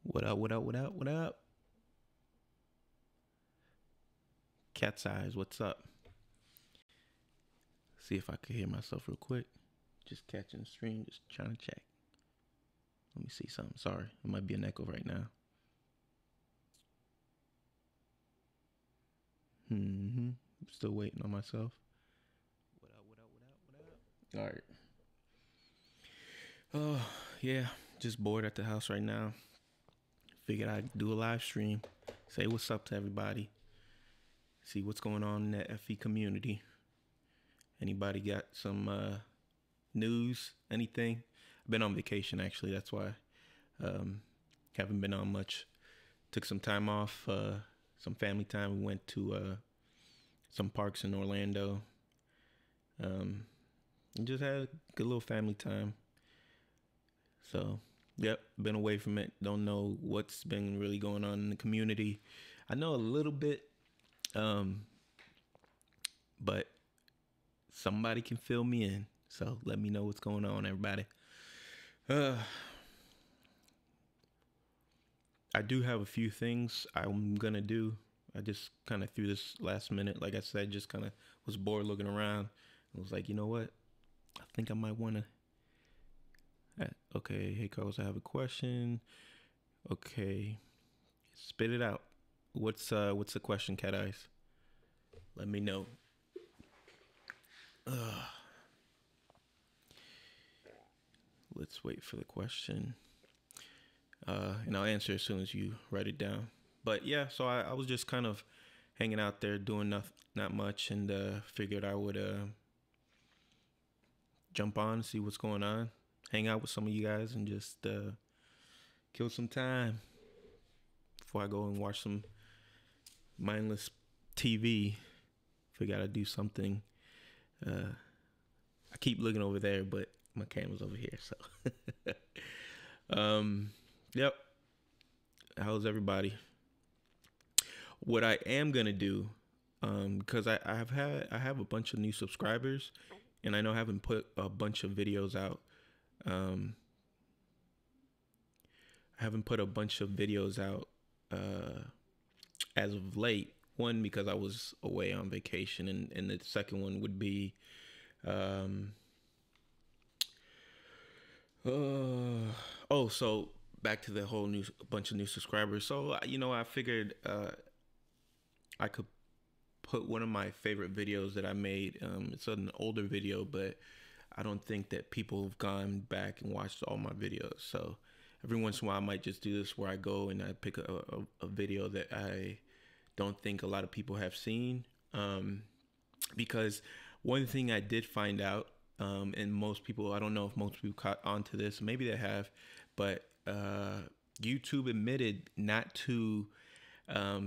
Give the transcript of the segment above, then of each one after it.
What up, what up, what up, what up? Cat's eyes, what's up? See if I could hear myself real quick. Just catching the stream, just trying to check. Let me see something. Sorry, it might be an echo right now. Still waiting on myself. What up, what up, what up, what up? All right. Oh, yeah, just bored at the house right now. Figured I'd do a live stream, say what's up to everybody, see what's going on in the FE community. Anybody got some news, anything? I've been on vacation, actually. That's why haven't been on much. Took some time off, some family time. We went to some parks in Orlando. And just had a good little family time. So, yep, been away from it. Don't know what's been really going on in the community. I know a little bit, but somebody can fill me in. So let me know what's going on, everybody. I do have a few things I'm gonna do. I just kind of threw this last minute. Like I said, just kind of was bored looking around. I was like, you know what? I think I might want to. Okay, hey Carlos, I have a question. Okay, spit it out. What's the question, Cat Eyes? Let me know. Let's wait for the question. And I'll answer as soon as you write it down. But yeah, so I was just kind of hanging out there doing not much, and figured I would jump on, see what's going on, hang out with some of you guys, and just kill some time before I go and watch some mindless TV. Figure I'd do something. I keep looking over there, but my camera's over here, so yep. How's everybody? What I am gonna do, because I have a bunch of new subscribers, and I know I haven't put a bunch of videos out. I haven't put a bunch of videos out as of late. One, because I was away on vacation, and the second one would be so back to the whole bunch of new subscribers. So I figured I could put one of my favorite videos that I made. It's an older video, but I don't think that people have gone back and watched all my videos. So every once in a while I might just do this, where I go and I pick a video that I don't think a lot of people have seen, because one thing I did find out, and most people, I don't know if most people caught on to this, maybe they have, but YouTube admitted not to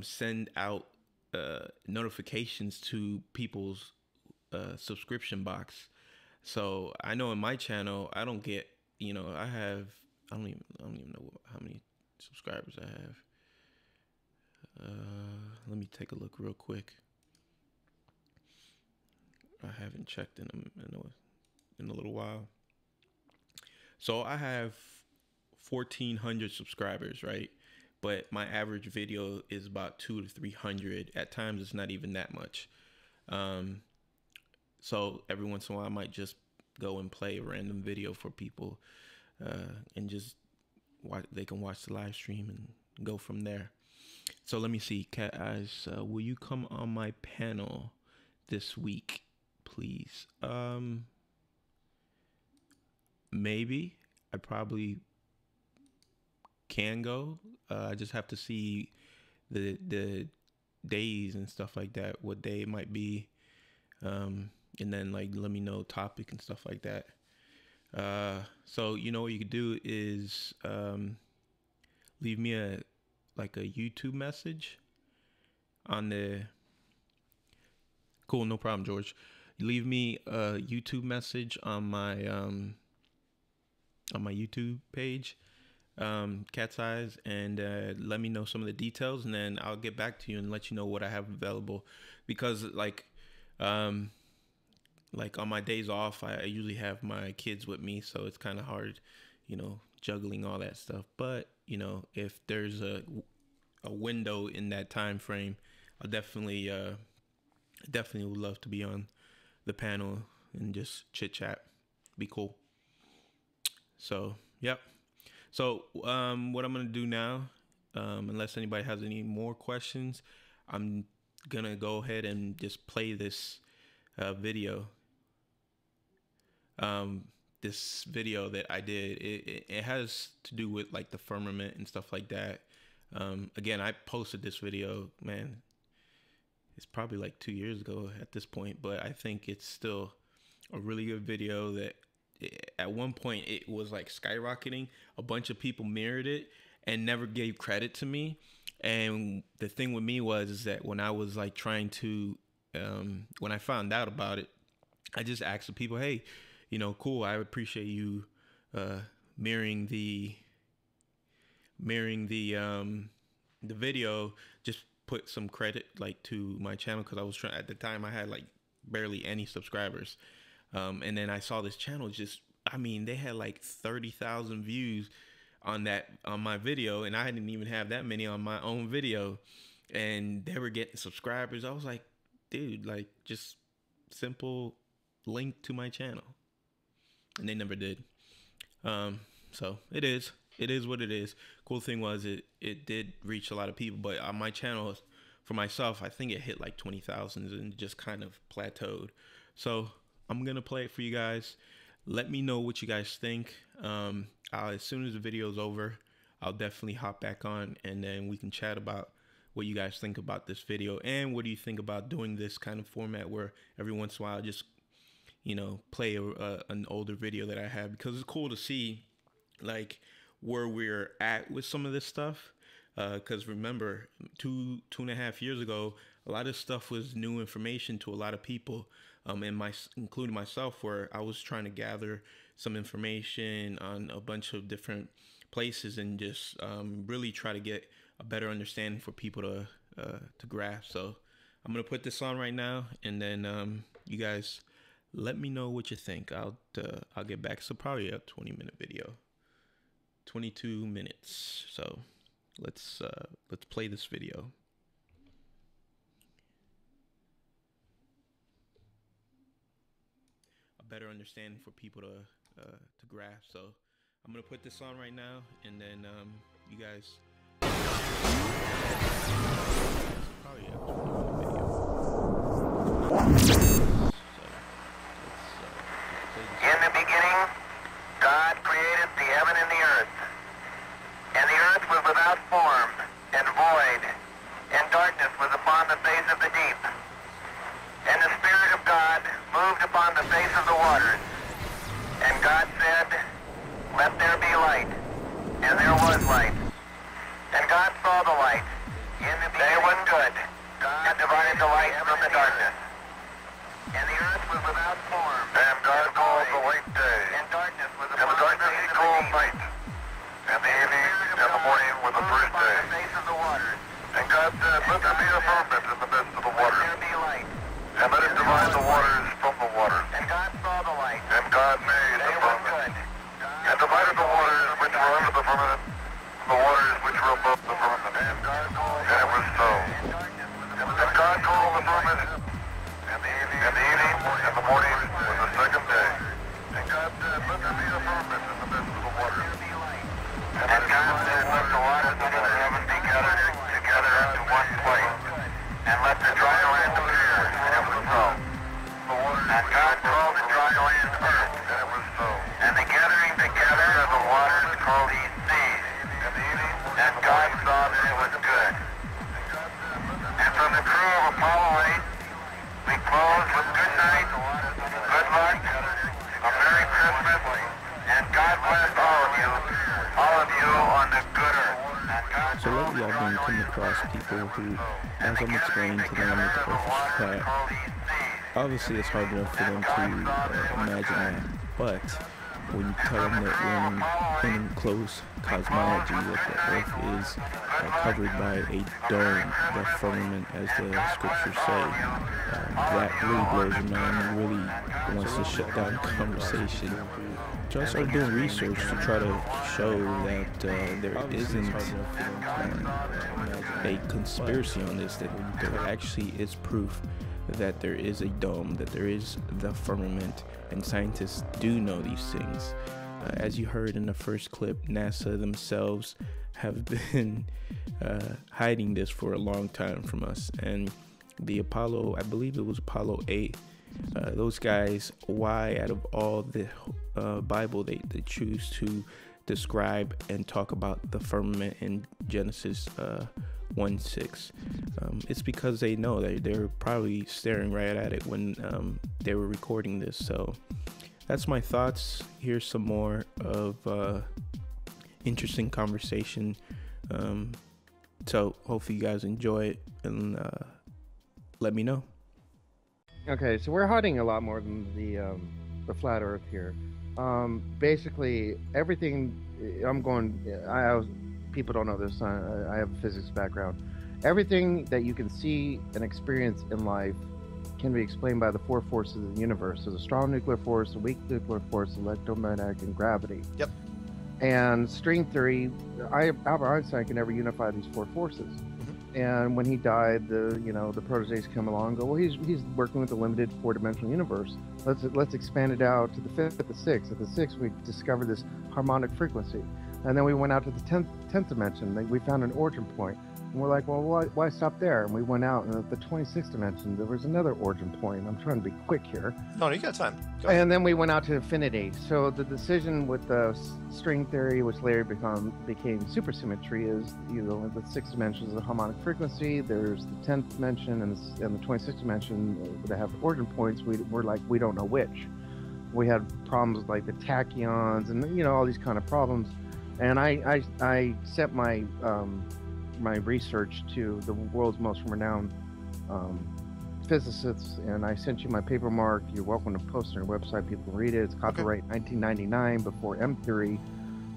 send out notifications to people's subscription box. So I know in my channel I don't get you know, I don't even know how many subscribers I have. Let me take a look real quick. I haven't checked in a little while. So I have 1,400 subscribers, right? But my average video is about 200 to 300. At times, it's not even that much. So every once in a while, I might just go and play a random video for people, and just they can watch the live stream and go from there. So let me see, Cat Eyes, will you come on my panel this week, please? Maybe. I probably can go. I just have to see the days and stuff like that, what day it might be, and then like let me know topic and stuff like that. So you know what you could do is leave me a YouTube message on the cool, no problem, George. Leave me a YouTube message on my YouTube page, Cat's Eyes, and let me know some of the details, and then I'll get back to you and let you know what I have available. Because like on my days off, I usually have my kids with me, so it's kind of hard, you know, juggling all that stuff. But you know, if there's a window in that time frame, I'll definitely would love to be on the panel and just chit chat. Be cool. So yep. So what I'm gonna do now, unless anybody has any more questions, I'm gonna go ahead and just play this video. This video that I did, it has to do with like the firmament and stuff like that. Again, I posted this video, man, it's probably like 2 years ago at this point, but I think it's still a really good video that at one point it was like skyrocketing. A bunch of people mirrored it and never gave credit to me. And the thing with me is that when I was like trying to, when I found out about it, I just asked the people, hey, you know, cool, I appreciate you mirroring the video. Just put some credit like to my channel, because I was trying, at the time I had like barely any subscribers, and then I saw this channel just, I mean, they had like 30,000 views on my video, and I didn't even have that many on my own video, and they were getting subscribers. I was like, dude, like just simple link to my channel, and they never did. So it is what it is. Cool thing was it did reach a lot of people, but on my channel for myself, I think it hit like 20,000 and just kind of plateaued. So I'm gonna play it for you guys. Let me know what you guys think. As soon as the video is over, I'll definitely hop back on, and then we can chat about what you guys think about this video, and what do you think about doing this kind of format where every once in a while I just, you know, play an older video that I have, because it's cool to see like where we're at with some of this stuff. Because remember, two and a half years ago, a lot of stuff was new information to a lot of people, including myself, where I was trying to gather some information on a bunch of different places and just really try to get a better understanding for people to grasp. So I'm gonna put this on right now, and then you guys let me know what you think. I'll get back. So probably a 20-minute video, 22 minutes. So let's play this video. A better understanding for people to grasp. So I'm gonna put this on right now, and then you guys. Probably a 20-minute video. In the beginning, God created the heaven and the earth. And the earth was without form and void, and darkness was upon the face of the deep. And the Spirit of God moved upon the face of the waters. And God said, "Let there be light." And there was light. And God saw the light. They was good. God divided the light from the darkness. And the earth was without form. And God called the light day. And darkness was upon the face of night, and the evening and the morning were the first day. And God said, let there be a firmament in the midst of the waters, and let it divide the waters from the waters. And God saw the light. And God made the firmament, and divided the waters which were under the firmament from the waters which were above the firmament. And it was so. And God called the firmament, and the evening and the morning was the second day. And God said, let there be a firmament in the midst of the waters. And God said, let the waters under the heaven be gathered together into one place, and let the dry land appear. And it was so. And God called the dry land earth. And it was so. And the gathering together of the waters called he seas. And God saw that it was good. And from the crew of Apollo 8, we close with good night, good luck, a Merry Christmas, and God bless all of you on the good earth. So lately I've been coming across people who, as I'm explaining to them with the earth flat, obviously it's hard enough for them to imagine that, but when you tell them that in close cosmology that the earth is covered by a dome, the firmament as the scriptures say, that really blows your mind and really wants to shut down the conversation. So I started doing research to try to show that there isn't a conspiracy on this, that there actually is proof that there is a dome, that there is the firmament, and scientists do know these things. As you heard in the first clip, NASA themselves have been hiding this for a long time from us. And the Apollo, I believe it was Apollo 8, those guys, why out of all the Bible they choose to describe and talk about the firmament in Genesis 1:6. It's because they know that they're probably staring right at it when they were recording this. So that's my thoughts. Here's some more of interesting conversation. So hopefully you guys enjoy it, and let me know. Okay, so we're hiding a lot more than the flat Earth here. Basically, everything. People don't know this. I have a physics background. Everything that you can see and experience in life can be explained by the four forces of the universe. There's a strong nuclear force, a weak nuclear force, electromagnetic, and gravity. Yep. And string theory, Albert Einstein can never unify these four forces. And when he died, the proteges come along and go, well, he's working with a limited four-dimensional universe. Let's expand it out to the fifth, the sixth. At the sixth, we discovered this harmonic frequency. And then we went out to the 10th dimension. We found an origin point. And we're like, well, why stop there? And we went out, and at the 26th dimension, there was another origin point. I'm trying to be quick here. No, you got time. Go ahead. And then we went out to infinity. So the decision with the string theory, which later became supersymmetry, is the 6th dimension is the harmonic frequency. There's the 10th dimension and the 26th dimension that have origin points. We're like, we don't know which. We had problems like the tachyons and all these kind of problems. And I sent my research to the world's most renowned physicists, and I sent you my paper mark. You're welcome to post on your website. People can read it. It's copyright 1999 before M theory.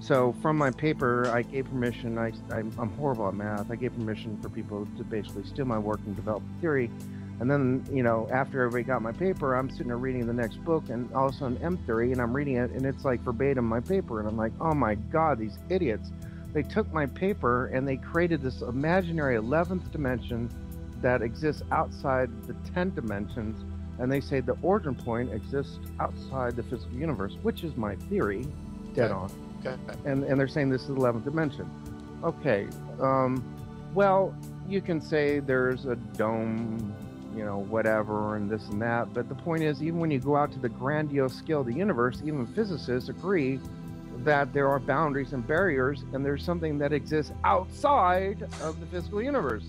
So from my paper, I gave permission. I'm horrible at math. I gave permission for people to basically steal my work and develop a theory. And then, after everybody got my paper, I'm sitting there reading the next book, and all of a sudden M theory, and I'm reading it, and it's like verbatim my paper, and I'm like, oh my God, these idiots. They took my paper and they created this imaginary 11th dimension that exists outside the 10 dimensions, and they say the origin point exists outside the physical universe, which is my theory, dead on. Okay. And they're saying this is the 11th dimension. Okay, well, you can say there's a dome, whatever, and this and that, but the point is, even when you go out to the grandiose scale of the universe, even physicists agree that there are boundaries and barriers, and there's something that exists outside of the physical universe.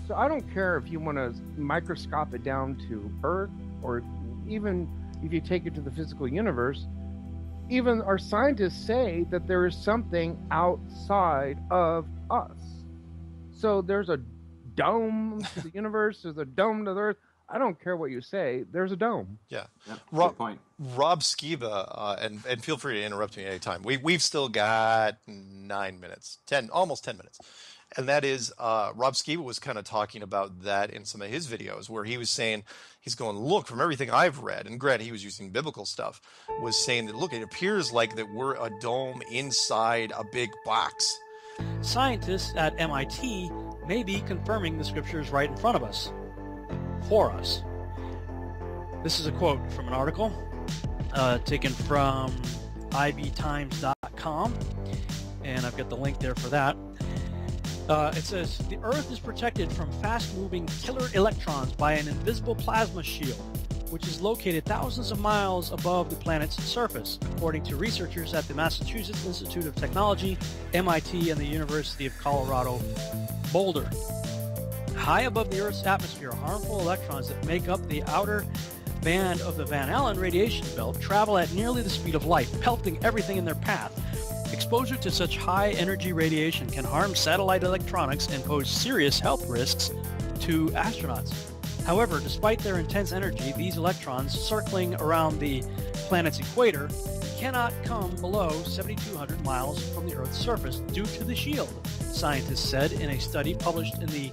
So I don't care if you want to microscope it down to Earth, or even if you take it to the physical universe. Even our scientists say that there is something outside of us. So there's a dome to the universe, there's a dome to the Earth. I don't care what you say. There's a dome. Yeah. Yep, Rob, good point. Rob Skiba, and feel free to interrupt me anytime. We've still got 9 minutes, almost 10 minutes. And that is, Rob Skiba was kind of talking about that in some of his videos where he was saying, he's going, look, from everything I've read, and granted he was using biblical stuff, was saying that, look, it appears like that we're a dome inside a big box. Scientists at MIT may be confirming the scriptures right in front of us. For us. This is a quote from an article taken from ibtimes.com, and I've got the link there for that. It says, the Earth is protected from fast-moving killer electrons by an invisible plasma shield, which is located thousands of miles above the planet's surface, according to researchers at the Massachusetts Institute of Technology, MIT, and the University of Colorado, Boulder. High above the Earth's atmosphere, harmful electrons that make up the outer band of the Van Allen radiation belt travel at nearly the speed of light, pelting everything in their path. Exposure to such high-energy radiation can harm satellite electronics and pose serious health risks to astronauts. However, despite their intense energy, these electrons circling around the planet's equator cannot come below 7,200 miles from the Earth's surface due to the shield, scientists said in a study published in the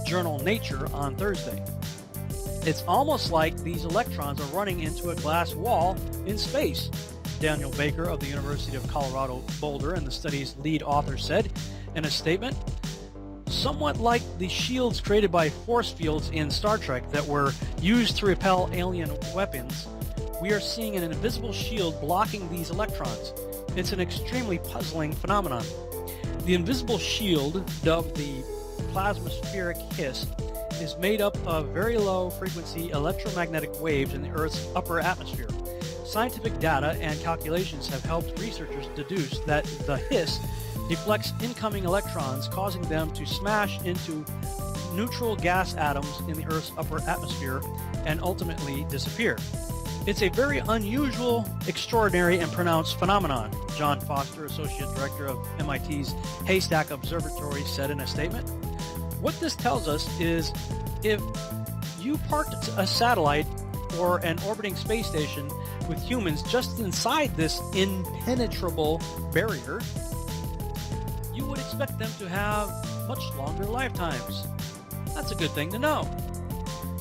journal Nature on Thursday. It's almost like these electrons are running into a glass wall in space, Daniel Baker of the University of Colorado Boulder and the study's lead author said in a statement. Somewhat like the shields created by force fields in Star Trek that were used to repel alien weapons, we are seeing an invisible shield blocking these electrons. It's an extremely puzzling phenomenon. The invisible shield, dubbed the plasmaspheric hiss, is made up of very low-frequency electromagnetic waves in the Earth's upper atmosphere. Scientific data and calculations have helped researchers deduce that the hiss deflects incoming electrons, causing them to smash into neutral gas atoms in the Earth's upper atmosphere and ultimately disappear. It's a very unusual, extraordinary, and pronounced phenomenon, John Foster, Associate Director of MIT's Haystack Observatory, said in a statement. What this tells us is if you parked a satellite or an orbiting space station with humans just inside this impenetrable barrier, you would expect them to have much longer lifetimes. That's a good thing to know.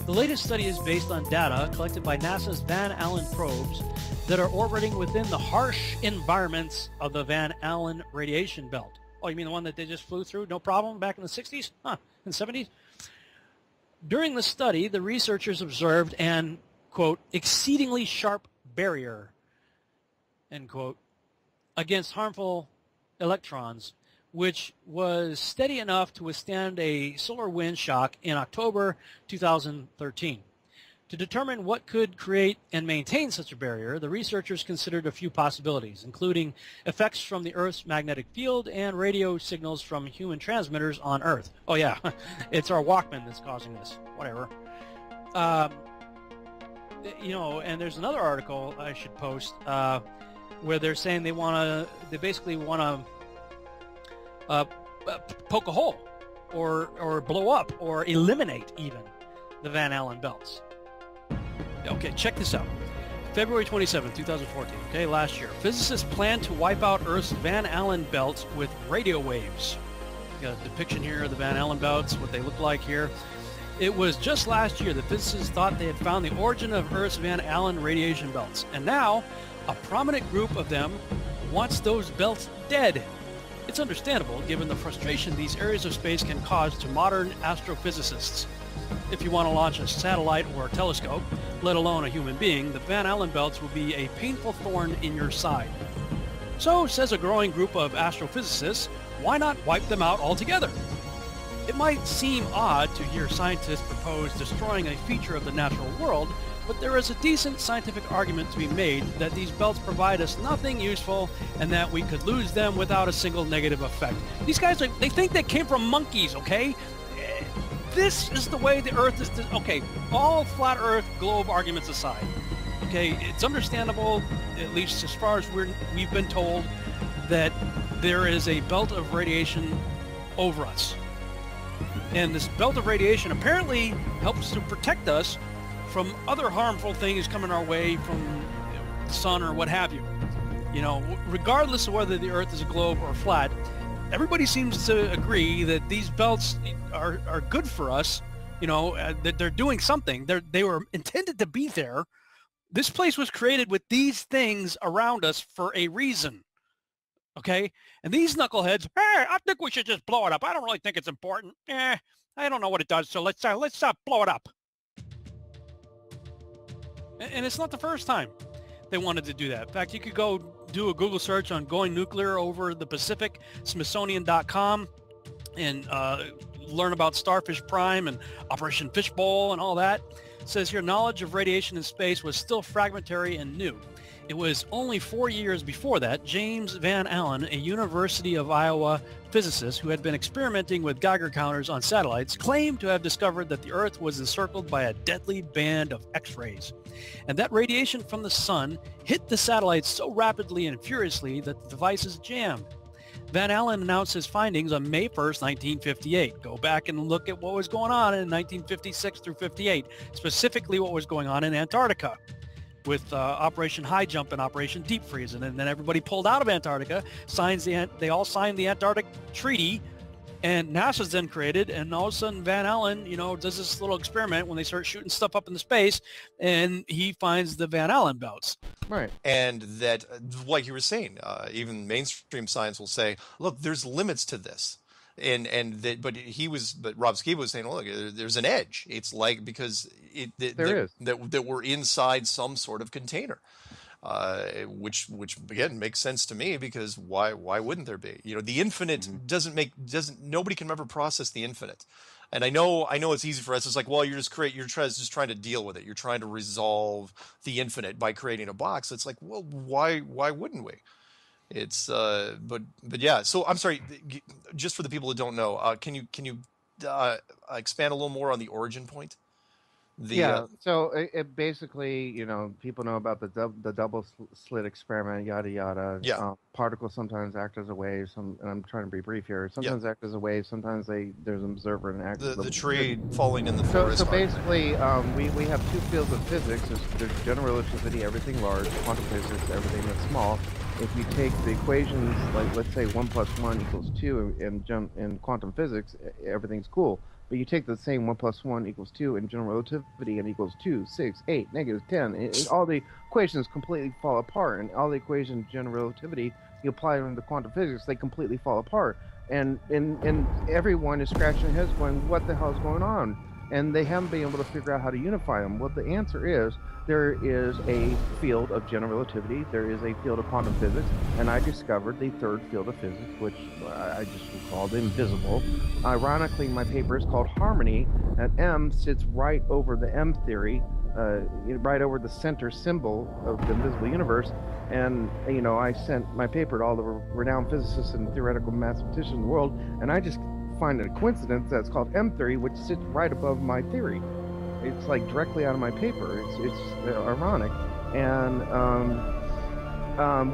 The latest study is based on data collected by NASA's Van Allen probes that are orbiting within the harsh environments of the Van Allen radiation belt. Oh, you mean the one that they just flew through, no problem, back in the 60s? In the 70s? During the study, the researchers observed an, quote, exceedingly sharp barrier, end quote, against harmful electrons, which was steady enough to withstand a solar wind shock in October 2013. To determine what could create and maintain such a barrier, the researchers considered a few possibilities, including effects from the Earth's magnetic field and radio signals from human transmitters on Earth. Oh yeah, it's our Walkman that's causing this. Whatever. You know, and there's another article I should post where they're saying they basically want to poke a hole or blow up or eliminate even the Van Allen belts. Okay, check this out. February 27, 2014, okay, last year. Physicists plan to wipe out Earth's Van Allen belts with radio waves. Got a depiction here of the Van Allen belts, what they look like here. It was just last year that physicists thought they had found the origin of Earth's Van Allen radiation belts. And now, a prominent group of them wants those belts dead. It's understandable, given the frustration these areas of space can cause to modern astrophysicists. If you want to launch a satellite or a telescope, let alone a human being, the Van Allen belts will be a painful thorn in your side. So, says a growing group of astrophysicists, why not wipe them out altogether? It might seem odd to hear scientists propose destroying a feature of the natural world, but there is a decent scientific argument to be made that these belts provide us nothing useful and that we could lose them without a single negative effect. These guys, they think they came from monkeys, okay? This is the way the Earth is... Okay, all flat Earth globe arguments aside, okay, it's understandable, at least as far as we've been told, that there is a belt of radiation over us. And this belt of radiation apparently helps to protect us from other harmful things coming our way from the sun or what have you. You know, regardless of whether the Earth is a globe or flat, everybody seems to agree that these belts are good for us. You know, that they're doing something. They were intended to be there. This place was created with these things around us for a reason. Okay? And these knuckleheads, hey, I think we should just blow it up. I don't really think it's important. I don't know what it does, so let's blow it up. And it's not the first time they wanted to do that. In fact, you could go do a Google search on going nuclear over the Pacific, Smithsonian.com, and learn about Starfish Prime and Operation Fishbowl and all that. It says here, knowledge of radiation in space was still fragmentary and new. It was only 4 years before that, James Van Allen, a University of Iowa physicist who had been experimenting with Geiger counters on satellites, claimed to have discovered that the Earth was encircled by a deadly band of X-rays, and that radiation from the sun hit the satellites so rapidly and furiously that the devices jammed. Van Allen announced his findings on May 1st, 1958. Go back and look at what was going on in 1956 through 58, specifically what was going on in Antarctica with Operation High Jump and Operation Deep Freeze. And then everybody pulled out of Antarctica, they all signed the Antarctic Treaty, and NASA's then created, and all of a sudden Van Allen, you know, does this little experiment when they start shooting stuff up into space, and he finds the Van Allen belts. Right. And that, like you were saying, even mainstream science will say, look, there's limits to this. But Rob Skiba was saying, well, look, there's an edge. It's like, because that we're inside some sort of container, which again makes sense to me, because why wouldn't there be? You know, the infinite nobody can ever process the infinite. And I know it's easy for us. It's like, well, you're just trying to deal with it. You're trying to resolve the infinite by creating a box. It's like, well, why wouldn't we? It's but yeah. So I'm sorry, just for the people who don't know, can you expand a little more on the origin point? So it basically, you know, people know about the double slit experiment, yada yada. Yeah. Particles sometimes act as a wave. And I'm trying to be brief here. Sometimes act as a wave. Sometimes there's an observer and act as the tree falling in the forest. So basically, we have two fields of physics. There's general relativity, everything large; quantum physics, everything that's small. If you take the equations, like let's say 1 + 1 = 2 in quantum physics, everything's cool. But you take the same 1 + 1 = 2 in general relativity, and equals 2, 6, 8, -10. All the equations completely fall apart, and all the equations in general relativity, you apply them to quantum physics, they completely fall apart. And everyone is scratching their heads going, what the hell is going on? And they haven't been able to figure out how to unify them. Well, the answer is, there is a field of general relativity, there is a field of quantum physics, and I discovered the third field of physics, which I just called invisible. Ironically, my paper is called Harmony, and M sits right over the M theory, right over the center symbol of the invisible universe. And, you know, I sent my paper to all the renowned physicists and theoretical mathematicians in the world, and I just find a coincidence that's called M theory, which sits right above my theory. It's like directly out of my paper. It's ironic. And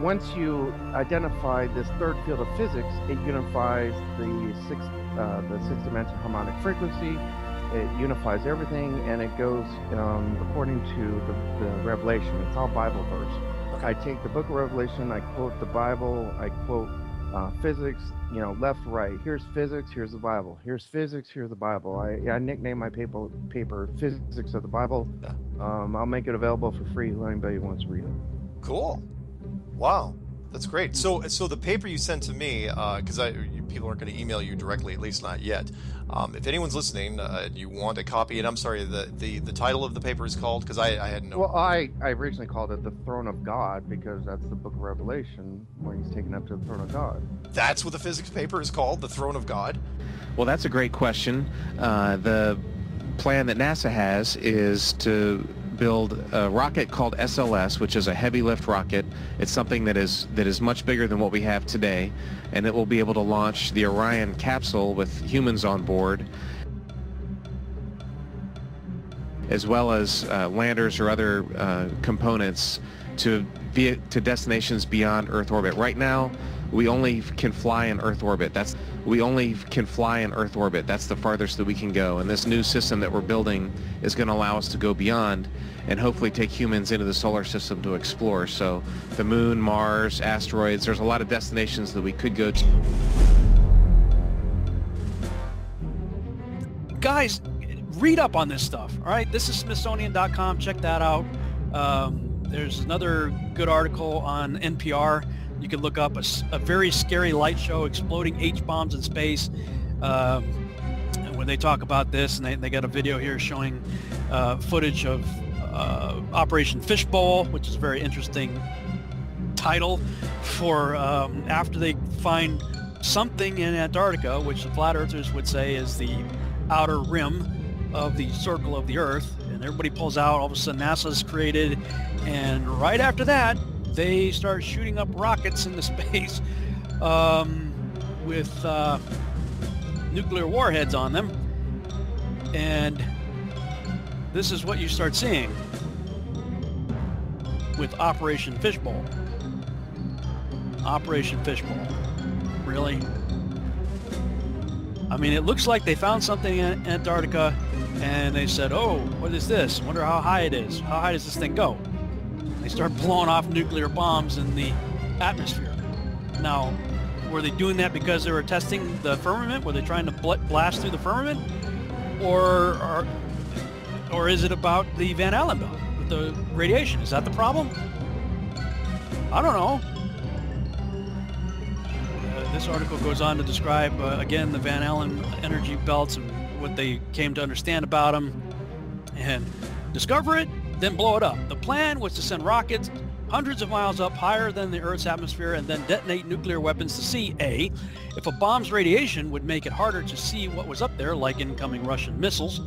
once you identify this third field of physics, it unifies the sixth dimension harmonic frequency. It unifies everything, and it goes according to the Revelation. It's all Bible verse. I take the book of Revelation, I quote the Bible, I quote physics, you know, left, right. Here's physics, here's the Bible. Here's physics, here's the Bible. I nickname my paper Physics of the Bible. I'll make it available for free to anybody who wants to read it. Cool. Wow. That's great. So the paper you sent to me, because people aren't going to email you directly, at least not yet. If anyone's listening, you want a copy, and I'm sorry, the title of the paper is called, because I had no. Well, I originally called it The Throne of God, because that's the book of Revelation, where he's taken up to the throne of God. That's what the physics paper is called, The Throne of God? Well, that's a great question. The plan that NASA has is to build a rocket called SLS, which is a heavy lift rocket. It's something that is much bigger than what we have today, and it will be able to launch the Orion capsule with humans on board, as well as landers or other components to destinations beyond Earth orbit. Right now, we only can fly in Earth orbit. We only can fly in Earth orbit. That's the farthest that we can go. And this new system that we're building is going to allow us to go beyond and hopefully take humans into the solar system to explore. So the moon, Mars, asteroids, there's a lot of destinations that we could go to. Guys, read up on this stuff, all right? This is Smithsonian.com. Check that out. There's another good article on NPR. You can look up a very scary light show, exploding H-bombs in space. And when they talk about this, and they got a video here showing footage of Operation Fishbowl, which is a very interesting title for after they find something in Antarctica, which the flat earthers would say is the outer rim of the circle of the Earth, and everybody pulls out. All of a sudden NASA's created, and right after that they start shooting up rockets into space with nuclear warheads on them, and this is what you start seeing with Operation Fishbowl. Operation Fishbowl. Really? I mean, it looks like they found something in Antarctica and they said, oh, what is this? Wonder how high it is. How high does this thing go? They start blowing off nuclear bombs in the atmosphere. Now, were they doing that because they were testing the firmament? Were they trying to blast through the firmament? Or is it about the Van Allen belt with the radiation? Is that the problem? I don't know. This article goes on to describe, again, the Van Allen energy belts and what they came to understand about them, and discover it, then blow it up. The plan was to send rockets hundreds of miles up higher than the Earth's atmosphere and then detonate nuclear weapons to see, A, if a bomb's radiation would make it harder to see what was up there, like incoming Russian missiles,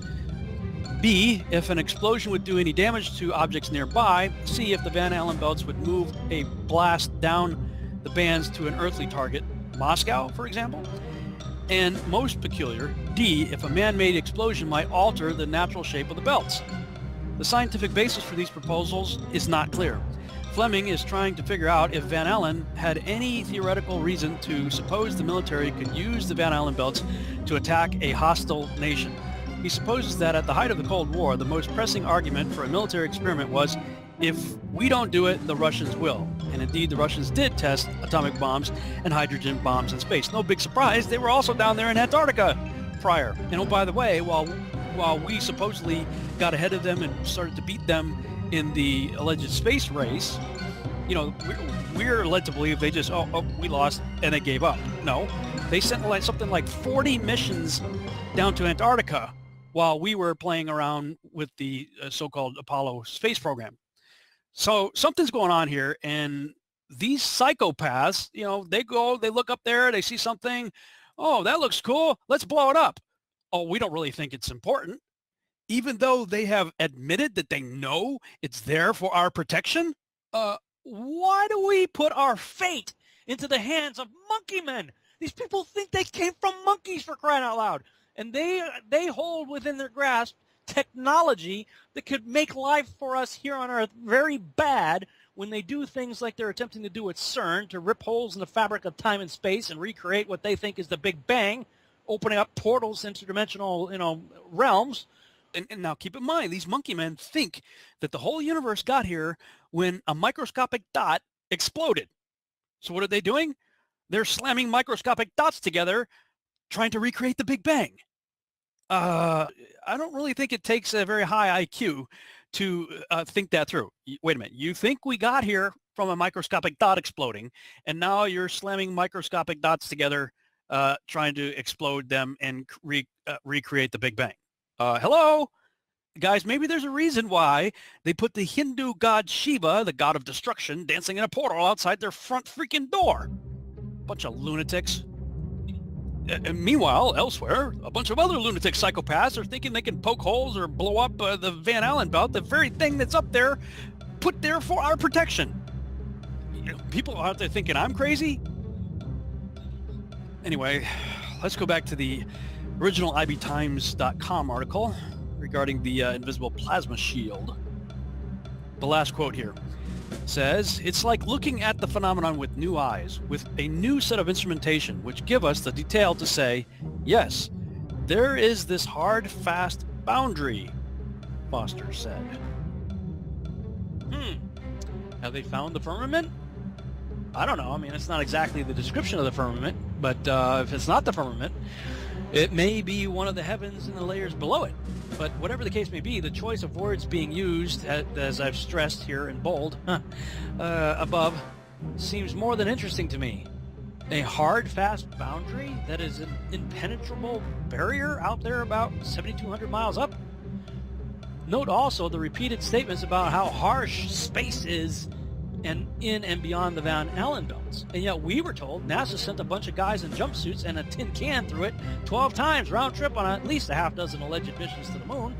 B, if an explosion would do any damage to objects nearby, C, if the Van Allen belts would move a blast down the bands to an earthly target, Moscow, for example, and most peculiar, D, if a man-made explosion might alter the natural shape of the belts. The scientific basis for these proposals is not clear. Fleming is trying to figure out if Van Allen had any theoretical reason to suppose the military could use the Van Allen belts to attack a hostile nation. He supposes that at the height of the Cold War, the most pressing argument for a military experiment was, if we don't do it, the Russians will. And indeed, the Russians did test atomic bombs and hydrogen bombs in space. No big surprise, they were also down there in Antarctica prior. And oh, by the way, while we supposedly got ahead of them and started to beat them in the alleged space race, you know, we're led to believe they just, we lost, and they gave up. No, they sent like something like 40 missions down to Antarctica while we were playing around with the so-called Apollo space program. So something's going on here, and these psychopaths, you know, they look up there, they see something, oh, that looks cool, let's blow it up. Oh, we don't really think it's important, even though they have admitted that they know it's there for our protection. Why do we put our fate into the hands of monkey men? These people think they came from monkeys, for crying out loud, and they hold within their grasp technology that could make life for us here on Earth very bad when they do things like they're attempting to do at CERN to rip holes in the fabric of time and space and recreate what they think is the Big Bang, opening up portals, interdimensional, you know, realms. And now keep in mind, these monkey men think that the whole universe got here when a microscopic dot exploded. So what are they doing? They're slamming microscopic dots together, trying to recreate the Big Bang. I don't really think it takes a very high IQ to think that through. Wait a minute. You think we got here from a microscopic dot exploding, and now you're slamming microscopic dots together, trying to explode them and recreate the Big Bang. Hello? Guys, maybe there's a reason why they put the Hindu god Shiva, the god of destruction, dancing in a portal outside their front freaking door. Bunch of lunatics. And meanwhile, elsewhere, a bunch of other lunatic psychopaths are thinking they can poke holes or blow up the Van Allen belt, the very thing that's up there, put there for our protection. You know, people out there thinking I'm crazy. Anyway, let's go back to the original ibtimes.com article regarding the invisible plasma shield. The last quote here. says, it's like looking at the phenomenon with new eyes, with a new set of instrumentation, which give us the detail to say, yes, there is this hard, fast boundary, Foster said. Have they found the firmament? I don't know. I mean, it's not exactly the description of the firmament, but if it's not the firmament, it may be one of the heavens and the layers below it. But whatever the case may be, the choice of words being used, as I've stressed here in bold above, seems more than interesting to me. A hard, fast boundary that is an impenetrable barrier out there about 7,200 miles up? Note also the repeated statements about how harsh space is and in and beyond the Van Allen belts. And yet we were told NASA sent a bunch of guys in jumpsuits and a tin can through it 12 times round trip on at least a half dozen alleged missions to the moon.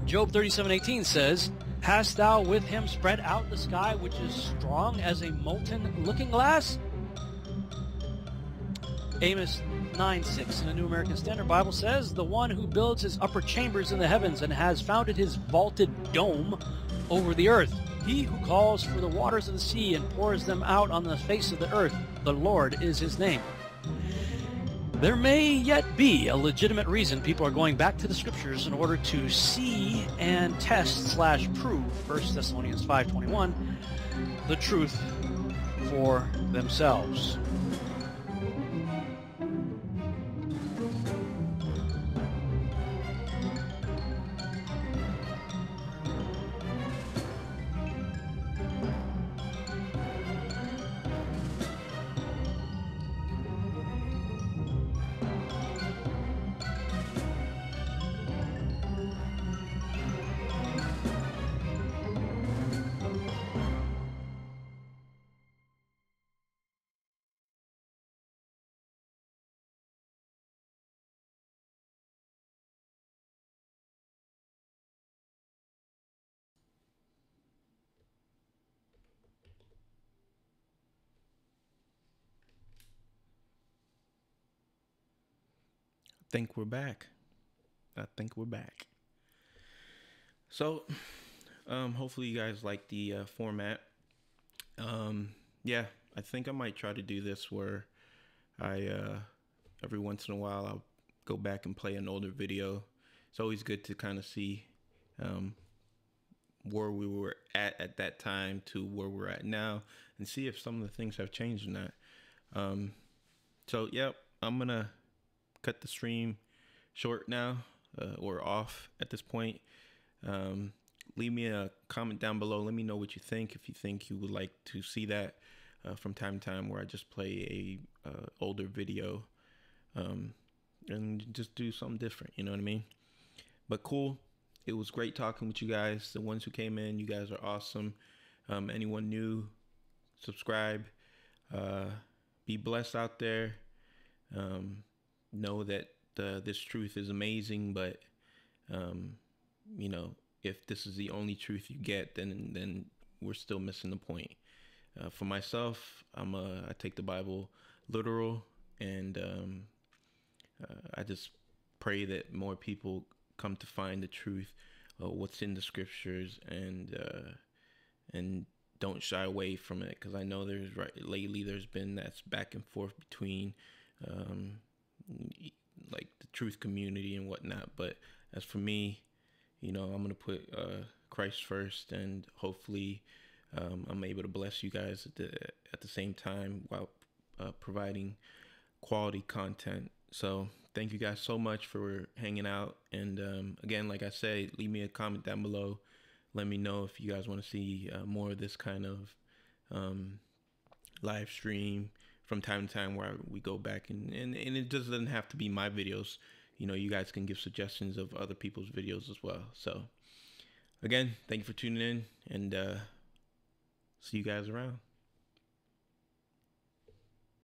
Job 37:18 says, "Hast thou with him spread out the sky, which is strong as a molten looking glass?" Amos 9:6 in the New American Standard Bible says, "The one who builds his upper chambers in the heavens and has founded his vaulted dome over the earth. He who calls for the waters of the sea and pours them out on the face of the earth. The Lord is his name." There may yet be a legitimate reason people are going back to the scriptures in order to see and test/prove 1 Thessalonians 5:21 the truth for themselves. Think we're back. I think we're back. So, hopefully you guys like the format. Yeah, I think I might try to do this where I every once in a while I'll go back and play an older video. It's always good to kind of see where we were at that time to where we're at now, and see if some of the things have changed or not. So yeah, I'm gonna cut the stream short now, or off at this point. Leave me a comment down below. Let me know what you think. If you think you would like to see that from time to time, where I just play a older video, and just do something different. You know what I mean? But cool. It was great talking with you guys. The ones who came in, you guys are awesome. Anyone new, subscribe. Be blessed out there. Know that this truth is amazing, but you know, if this is the only truth you get, then we're still missing the point. For myself, I take the Bible literal, and I just pray that more people come to find the truth, what's in the scriptures, and don't shy away from it, because I know lately there's been that back and forth between like the truth community and whatnot. But as for me, you know, I'm gonna put Christ first, and hopefully I'm able to bless you guys at the same time while providing quality content. So thank you guys so much for hanging out, and again, like I say, leave me a comment down below. Let me know if you guys want to see more of this kind of live stream from time to time, where we go back and it just doesn't have to be my videos. You know, you guys can give suggestions of other people's videos as well. So again, thank you for tuning in, and see you guys around.